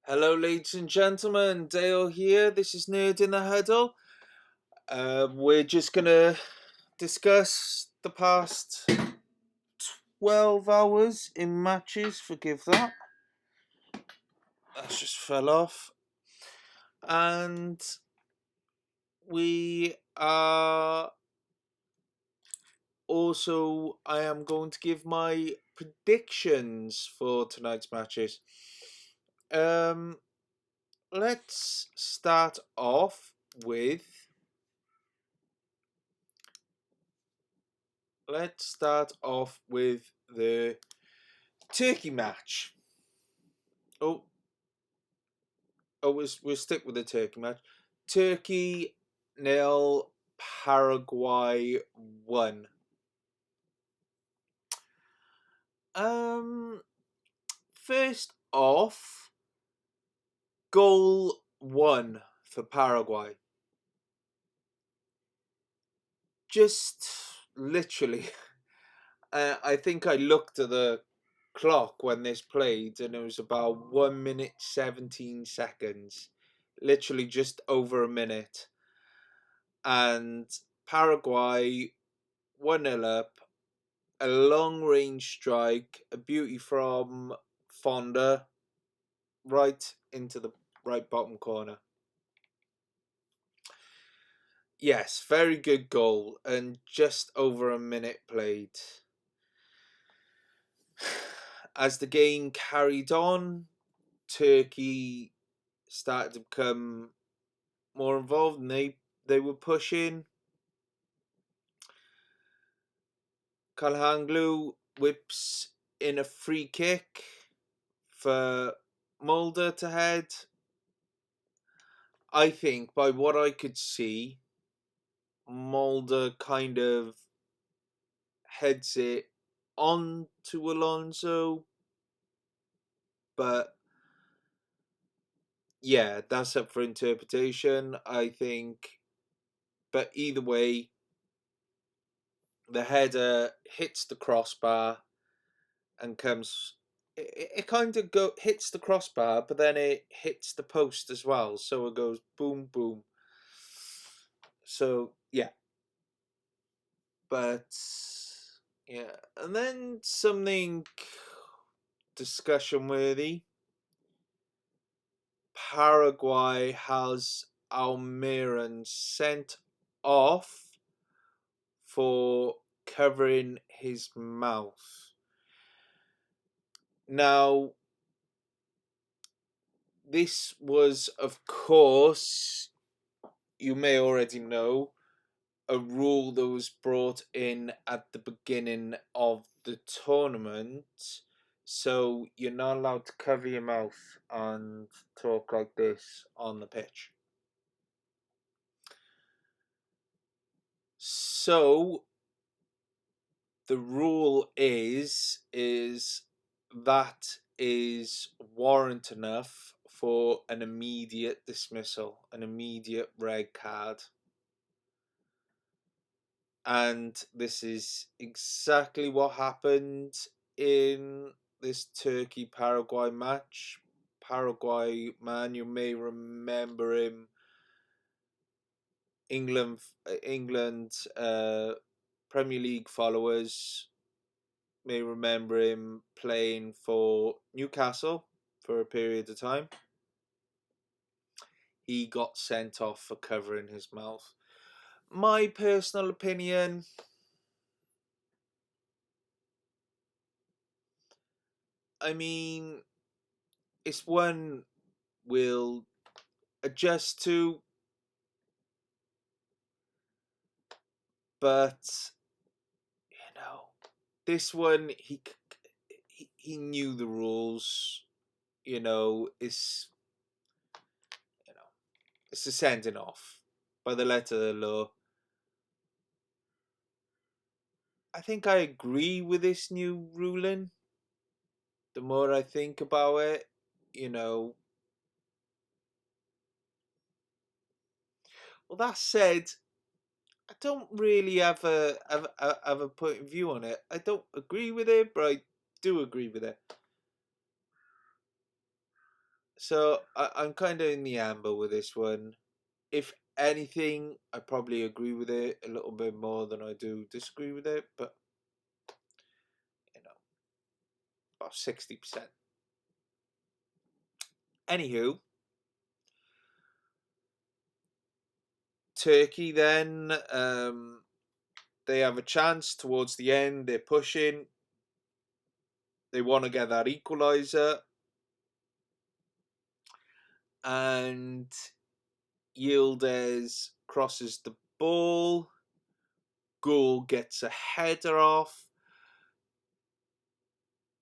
Hello, ladies and gentlemen. Dale here. This is Nerd in the Huddle. We're just gonna discuss the past 12 hours in matches. Forgive that. That just fell off. And we are also, I am going to give my predictions for tonight's matches. Um, let's start off with the Turkey match. Oh, we'll stick with the Turkey match. Turkey 0, Paraguay 1. Um, First off, goal 1 for Paraguay. Just literally, I think I looked at the clock when this played, and it was about 1 minute 17 seconds, literally just over a minute, and Paraguay 1-0 up, a long range strike, a beauty from Fonda, right into the right bottom corner. Yes, very good goal, and just over a minute played. As the game carried on, Turkey started to become more involved, and they were pushing. Kalhanglu whips in a free kick for Mulder to head. I think by what I could see, Mulder kind of heads it on to Alonso, but yeah, that's up for interpretation, I think. But either way, the header hits the crossbar and comes. It kind of hits the crossbar, but then it hits the post as well. So it goes boom, boom. So yeah, but yeah, and then something discussion worthy. Paraguay has Almiron sent off for covering his mouth. Now, this was, of course, you may already know, a rule that was brought in at the beginning of the tournament. So you're not allowed to cover your mouth and talk like this on the pitch. So the rule is that is warrant enough for an immediate dismissal, an immediate red card. And this is exactly what happened in this Turkey Paraguay match. Paraguay man, you may remember him. England Premier League followers may remember him playing for Newcastle for a period of time. He got sent off for covering his mouth. My personal opinion, I mean, it's one we'll adjust to, but you know, this one he knew the rules. You know, it's a sending off by the letter of the law. I think I agree with this new ruling. The more I think about it, you know. Well, that said, I don't really have a point of view on it. I don't agree with it, but I do agree with it. So I'm kind of in the amber with this one. If anything, I probably agree with it a little bit more than I do disagree with it, but you know, about 60%. Anywho, Turkey then, they have a chance towards the end. They're pushing. They want to get that equaliser. And Yildiz crosses the ball. Goal gets a header off.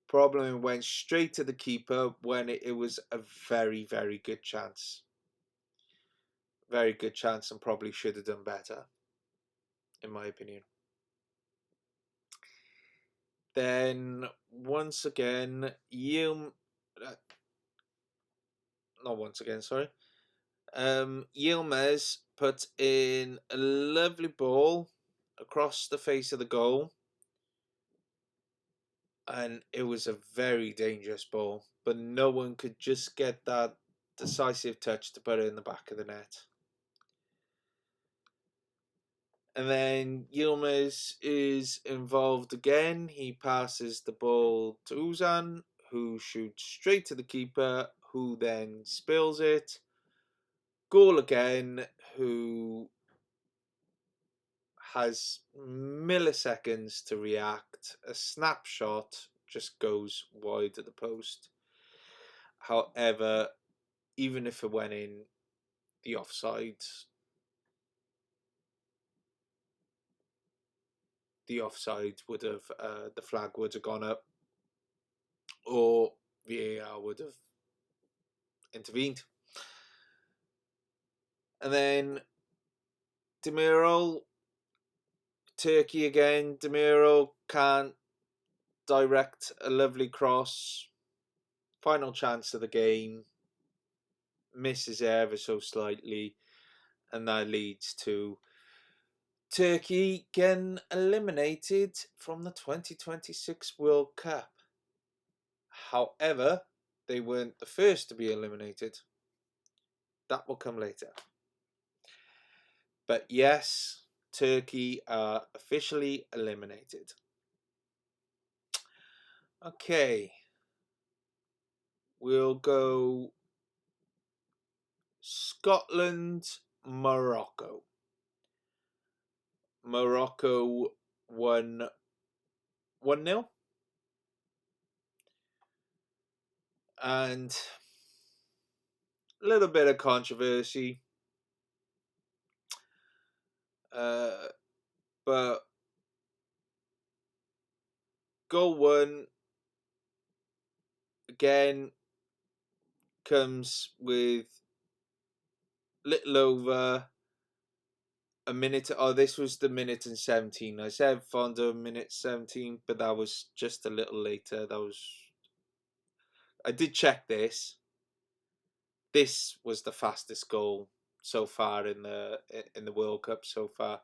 Problem, it went straight to the keeper when it was a very, very good chance. Very good chance, and probably should have done better, in my opinion. Then once again, not once again, sorry. Yilmaz put in a lovely ball across the face of the goal, and it was a very dangerous ball, but no one could just get that decisive touch to put it in the back of the net. And then Yilmaz is involved again. He passes the ball to Uzan, who shoots straight to the keeper, who then spills it. Goal again, who has milliseconds to react. A snapshot just goes wide of the post. However, even if it went in, the offside would have, the flag would have gone up, or VAR would have intervened. And then Demiral, Turkey again. Demiral can't direct a lovely cross. Final chance of the game. Misses ever so slightly. And that leads to Turkey getting eliminated from the 2026 World Cup. However, they weren't the first to be eliminated. That will come later. But yes, Turkey are officially eliminated. Okay. We'll go Scotland, Morocco. Morocco won 1-0. And a little bit of controversy. But goal one again comes with little over a minute. Oh, this was the minute and 17. I said Fondo minute 17, but that was just a little later. I did check this. This was the fastest goal so far in the World Cup so far.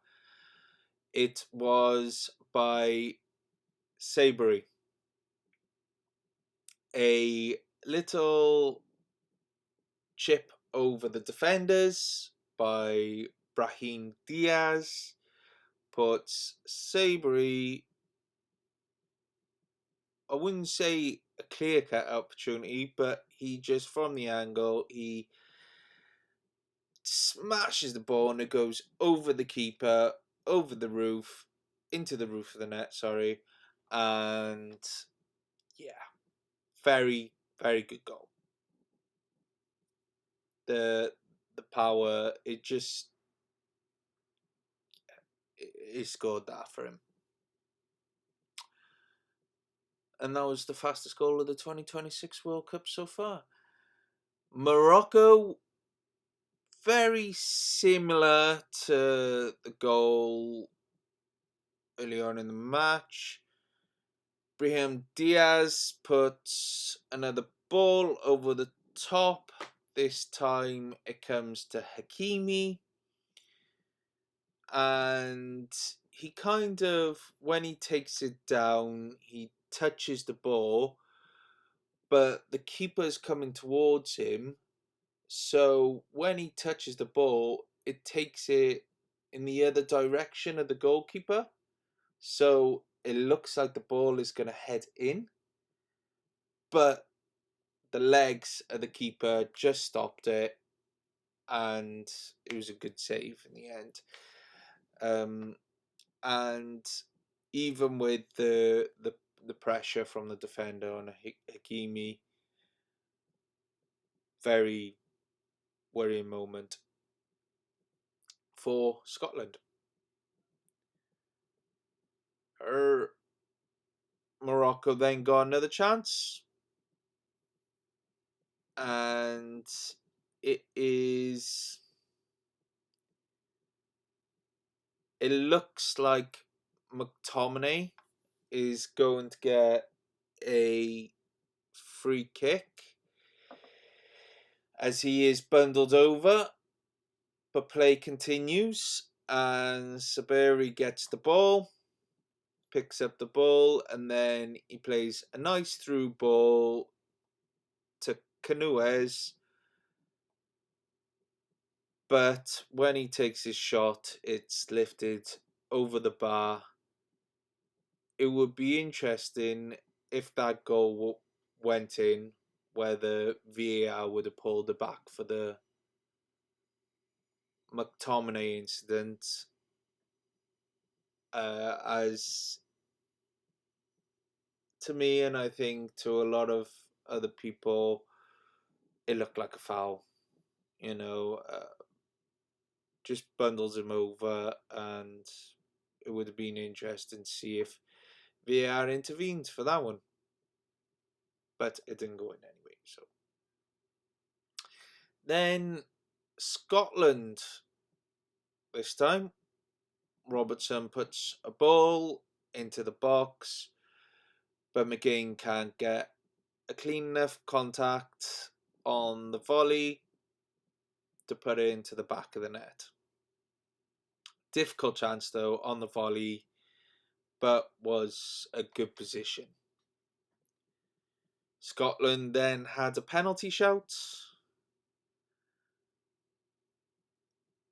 It was by Sabri. A little chip over the defenders by Brahim Diaz puts Sabri, I wouldn't say a clear-cut opportunity, but he just, from the angle, he smashes the ball and it goes over the keeper, over the roof, into the roof of the net, sorry. And yeah, very, very good goal. The power, he scored that for him. And that was the fastest goal of the 2026 World Cup so far. Morocco, very similar to the goal early on in the match. Brahim Diaz puts another ball over the top. This time it comes to Hakimi. And he kind of, when he takes it down, he touches the ball. but the keeper's coming towards him. So when he touches the ball, it takes it in the other direction of the goalkeeper. So it looks like the ball is going to head in, but the legs of the keeper just stopped it, and it was a good save in the end. And even with the pressure from the defender on Hakimi, very worrying moment for Scotland. Morocco then got another chance, and it looks like McTominay is going to get a free kick as he is bundled over, but play continues, and Sabiri gets the ball, picks up the ball, and then he plays a nice through ball to Canuez, but when he takes his shot, it's lifted over the bar. It would be interesting if that goal went in, whether VAR would have pulled it back for the McTominay incident, as to me, and I think to a lot of other people, it looked like a foul. Just bundles him over, and it would have been interesting to see if VAR intervened for that one, but it didn't go in anyway. So then Scotland, this time Robertson puts a ball into the box, but McGinn can't get a clean enough contact on the volley to put it into the back of the net. Difficult chance though on the volley, but was a good position. Scotland then had a penalty shout.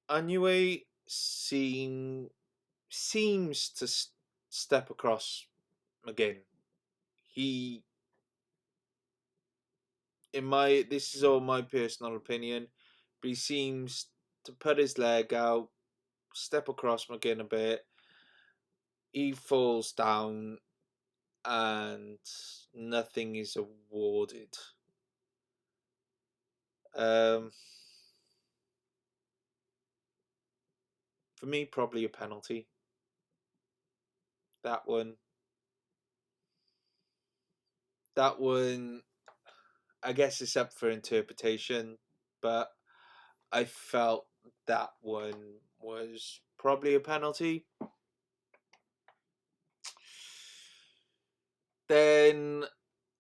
Anyway seems to step across McGinn. This is all my personal opinion, but he seems to put his leg out, step across McGinn a bit. He falls down, and nothing is awarded. For me, probably a penalty. That one, I guess it's up for interpretation, but I felt that one was probably a penalty. Then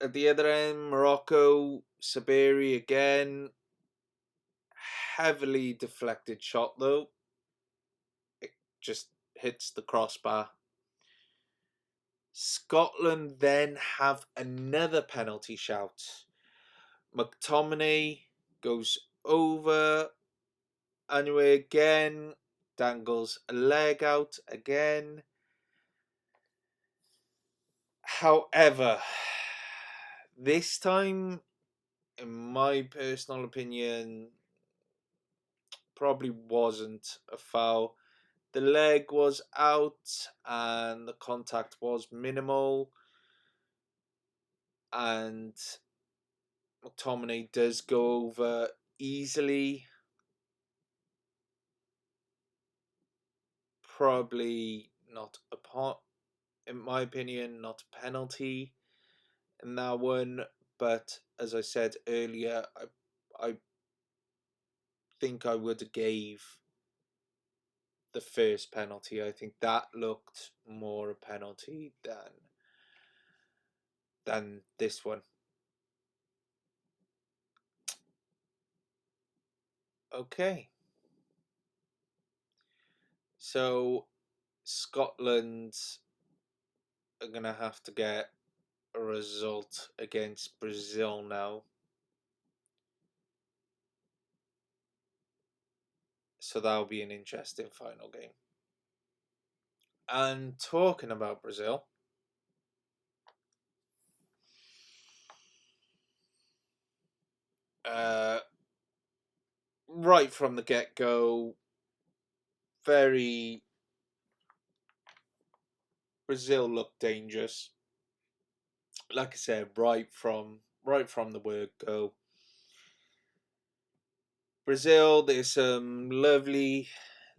at the other end, Morocco, Sabiri again. Heavily deflected shot though. It just hits the crossbar. Scotland then have another penalty shout. McTominay goes over. Anyway again, dangles a leg out again. However, this time, in my personal opinion, probably wasn't a foul. The leg was out and the contact was minimal, and McTominay does go over easily. Probably not in my opinion, not a penalty in that one. But as I said earlier, I think I would have gave the first penalty. I think that looked more a penalty than this one. Okay. So Scotland are gonna have to get a result against Brazil now. So that'll be an interesting final game. And talking about Brazil, right from the get-go, very Brazil looked dangerous. Like I said, right from the word go. Brazil, there's some lovely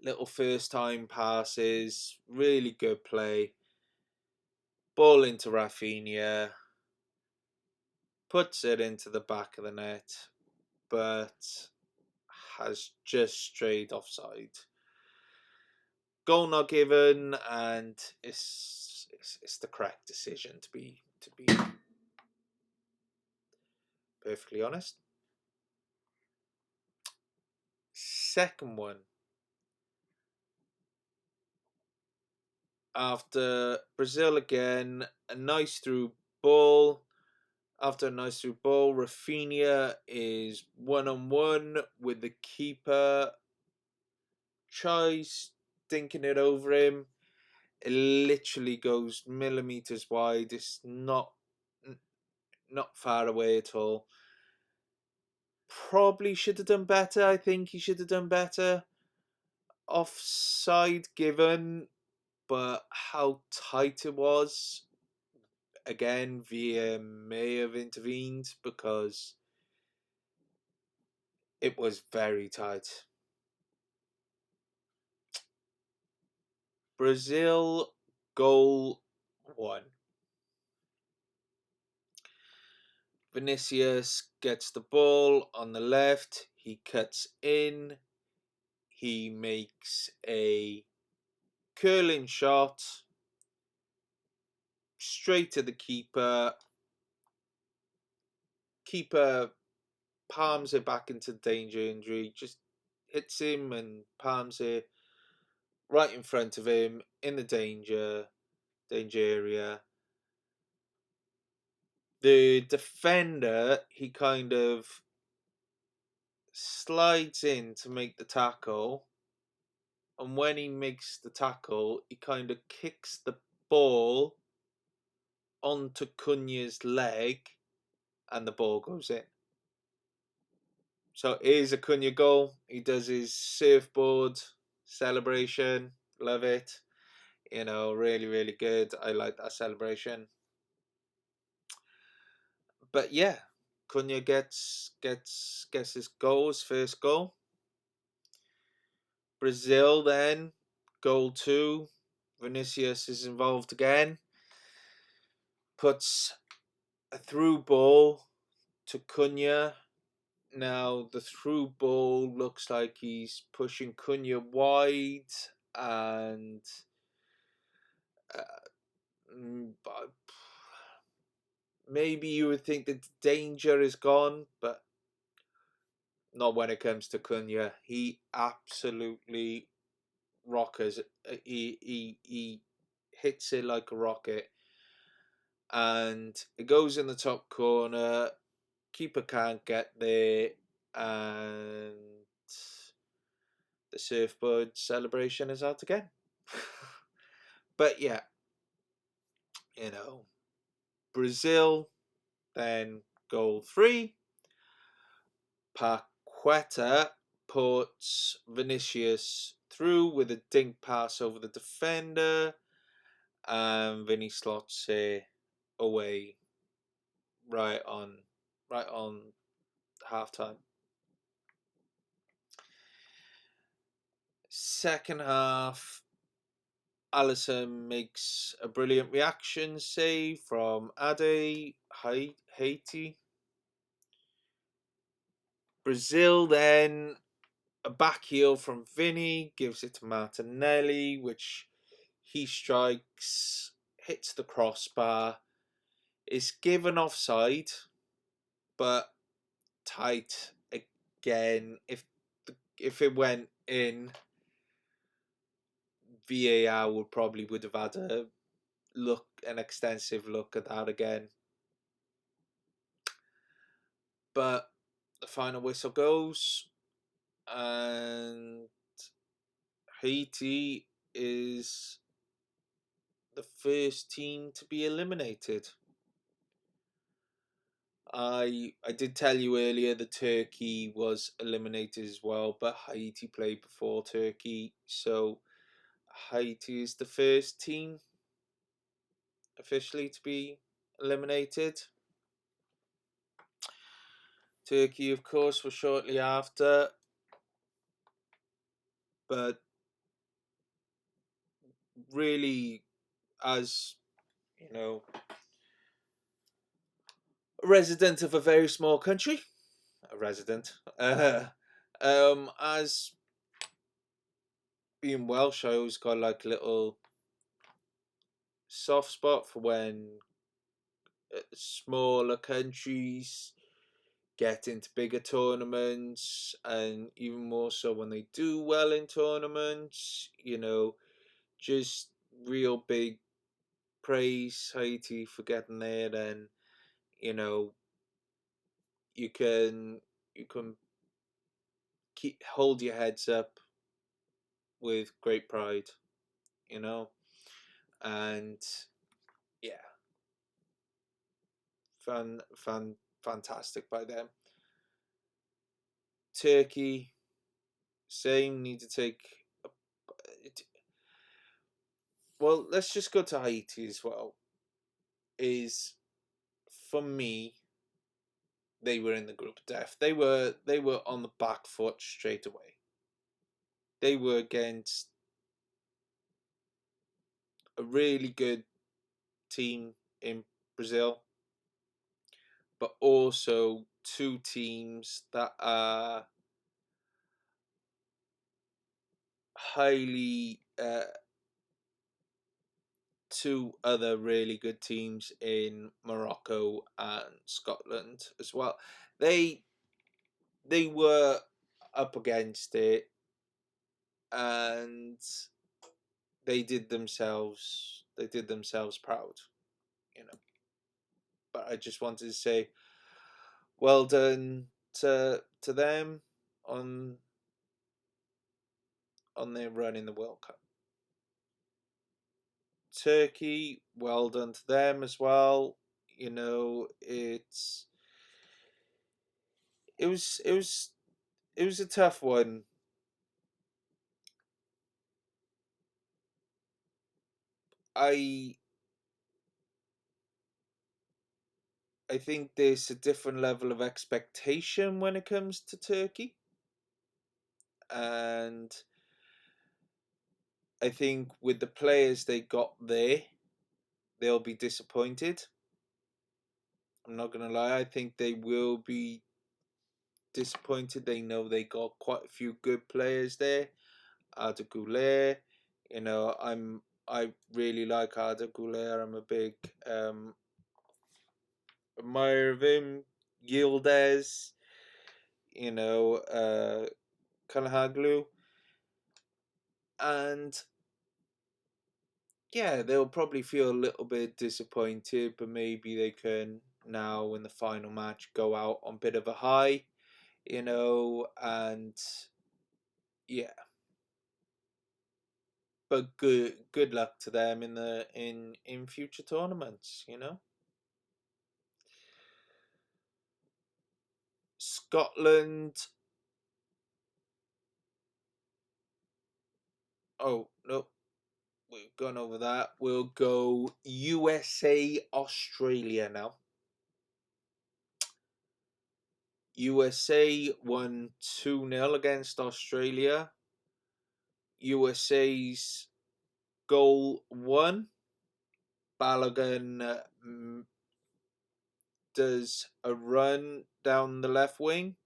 little first time passes, really good play. Ball into Rafinha, puts it into the back of the net, but has just strayed offside. Goal not given, and it's the correct decision to be perfectly honest. Second one, after Brazil again, a nice through ball. After a nice through ball, Rafinha is 1-on-1 with the keeper. Tries dinking it over him. It literally goes millimeters wide. It's not far away at all. Probably should have done better. I think he should have done better. Offside given, but how tight it was. Again, VAR may have intervened because it was very tight. Brazil goal 1. Vinicius gets the ball on the left. He cuts in. He makes a curling shot straight to the keeper. Keeper palms it back into danger injury. Just hits him and palms it right in front of him in the danger area. The defender, he kind of slides in to make the tackle, and when he makes the tackle, he kind of kicks the ball onto Cunha's leg, and the ball goes in. So it is a Cunha goal. He does his surfboard celebration. Love it. You know, really, really good. I like that celebration. But yeah, Cunha gets his goal, his first goal. Brazil then, goal 2. Vinicius is involved again. Puts a through ball to Cunha. Now the through ball looks like he's pushing Cunha wide, and maybe you would think that danger is gone, but not when it comes to Cunha. He absolutely rockers. He hits it like a rocket, and it goes in the top corner. Keeper can't get there, and the surfboard celebration is out again. But yeah, you know, Brazil, then goal 3. Paqueta puts Vinicius through with a dink pass over the defender, and Vinny slots it away right on half time. Second half, Alisson makes a brilliant reaction save from Ade Haiti. Brazil then, a back heel from Vinny, gives it to Martinelli, which he strikes, hits the crossbar. Is given offside, but tight again. If it went in, VAR would have had an extensive look at that again. But the final whistle goes, and Haiti is the first team to be eliminated. I did tell you earlier that Turkey was eliminated as well, but Haiti played before Turkey, so Haiti is the first team officially to be eliminated. Turkey, of course, was shortly after, but really, as you know, a resident of a very small country, a resident, as being Welsh, I always got like a little soft spot for when smaller countries get into bigger tournaments, and even more so when they do well in tournaments. Just real big praise Haiti for getting there, and you know you can keep hold your heads up with great pride, you know, and yeah, fantastic by them. Turkey, same, need to take. Well, let's just go to Haiti as well. Is for me, they were in the group of death. They were on the back foot straight away. They were against a really good team in Brazil, but also two teams that are highly two other really good teams in Morocco and Scotland as well. They they were up against it, and they did themselves proud, you know. But I just wanted to say well done to them on their run in the World Cup. Turkey, well done to them as well. It was a tough one. I I think there's a different level of expectation when it comes to Turkey, and I think with the players they got there, they'll be disappointed. I'm not gonna lie. I think they will be disappointed. They know they got quite a few good players there. Arda Güler, I really like Arda Güler. I'm a big admirer of him. Yildiz, Kalahaglu, and yeah, they'll probably feel a little bit disappointed, but maybe they can now in the final match go out on a bit of a high, and yeah. But good luck to them in future tournaments. Scotland. Oh no, we've gone over that. We'll go USA Australia now. USA won 2-0 against Australia. USA's goal one. Balogun does a run down the left wing.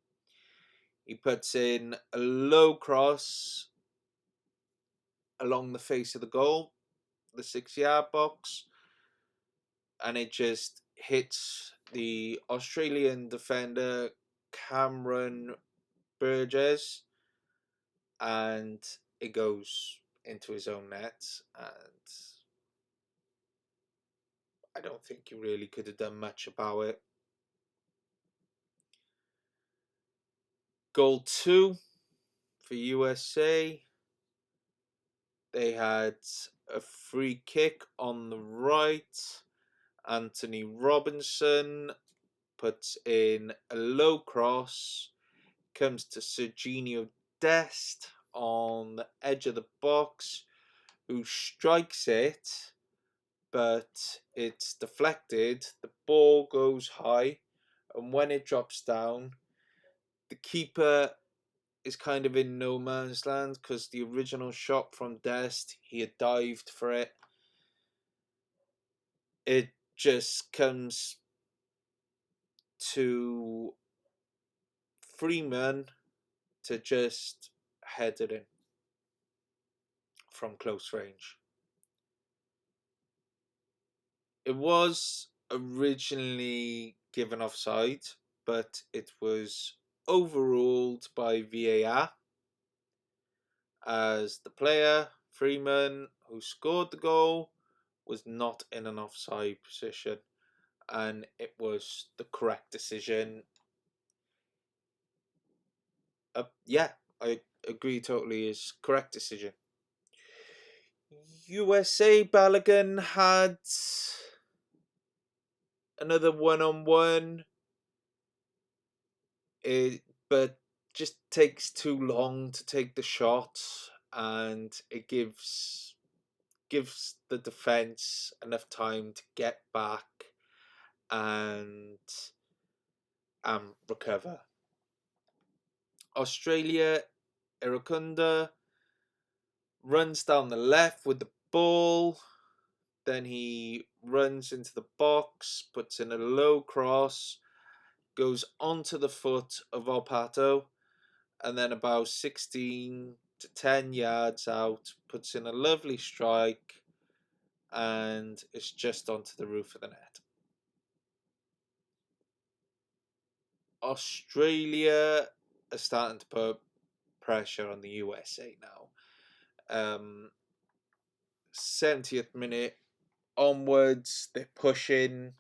He puts in a low cross along the face of the goal, the 6-yard box, and it just hits the Australian defender Cameron Burgess, and it goes into his own net. And I don't think he really could have done much about it. Goal 2 for USA. They had a free kick on the right. Anthony Robinson puts in a low cross, comes to Serginho Dest on the edge of the box, who strikes it, but it's deflected. The ball goes high, and when it drops down, the keeper is kind of in no man's land because the original shot from Dest, he had dived for it. It just comes to Freeman to just head it in from close range. It was originally given offside, but it was overruled by VAR as the player, Freeman, who scored the goal, was not in an offside position, and it was the correct decision. Yeah, I agree totally, is correct decision. USA Balogun had another one-on-one, but just takes too long to take the shot, and it gives the defense enough time to get back and recover. Australia, Irukunda runs down the left with the ball. Then he runs into the box, puts in a low cross, goes onto the foot of Opato, and then about 16 to 10 yards out, puts in a lovely strike, and it's just onto the roof of the net. Australia are starting to put pressure on the USA now. 70th minute onwards, they're pushing.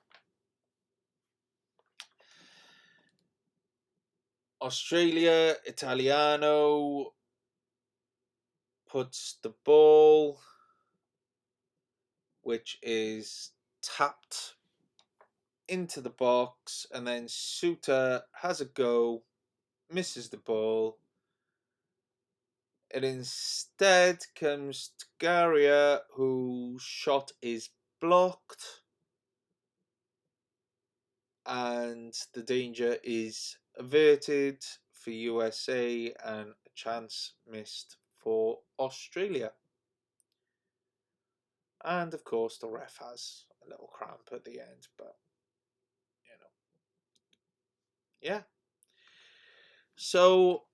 Australia, Italiano puts the ball, which is tapped into the box, and then Suter has a go, misses the ball. It instead comes to Garia, whose shot is blocked, and the danger is averted for USA and a chance missed for Australia. And of course, the ref has a little cramp at the end, but you know, yeah. So,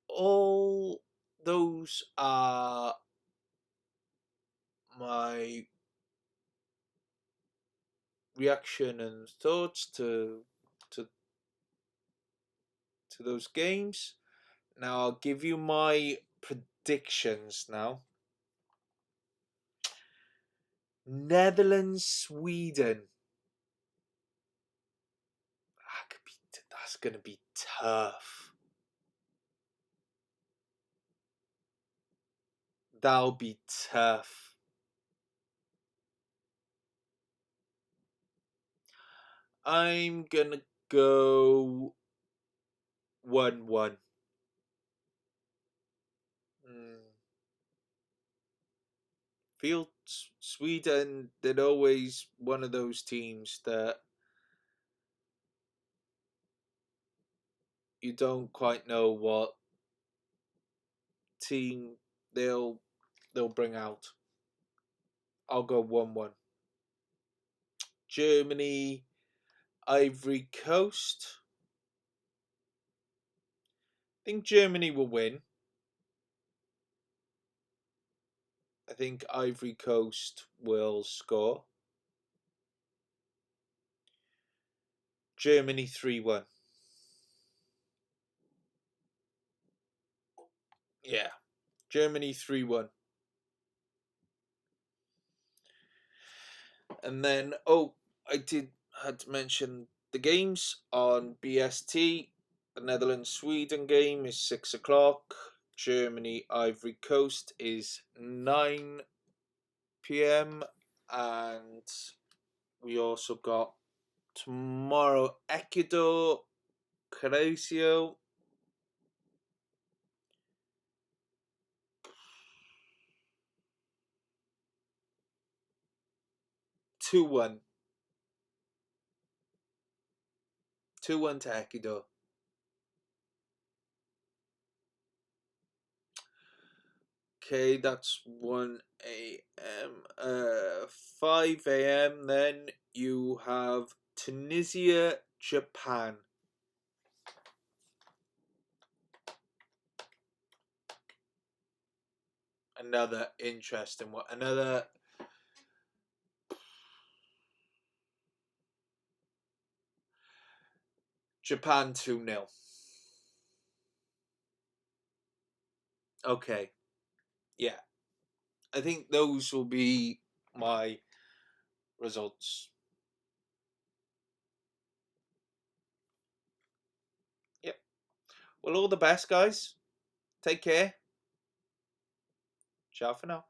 all those are my reaction and thoughts to those games. Now I'll give you my predictions now. Netherlands, Sweden. That's gonna be tough. That'll be tough. I'm gonna go 1-1. Feel Sweden, they're always one of those teams that you don't quite know what team they'll bring out. I'll go 1-1. Germany, Ivory Coast. I think Germany will win. I think Ivory Coast will score. Germany 3-1. Yeah. Germany 3-1. And then, I had to mention the games on BST. The Netherlands Sweden game is 6 o'clock. Germany Ivory Coast is 9 p.m. And we also got tomorrow Ecuador Croatia. 2-1. 2-1 to Ecuador. Okay, that's 1 a.m. 5 a.m. Then you have Tunisia, Japan. Another interesting one. Another Japan 2-0. Okay. Yeah. I think those will be my results. Yep. Well, all the best, guys. Take care. Ciao for now.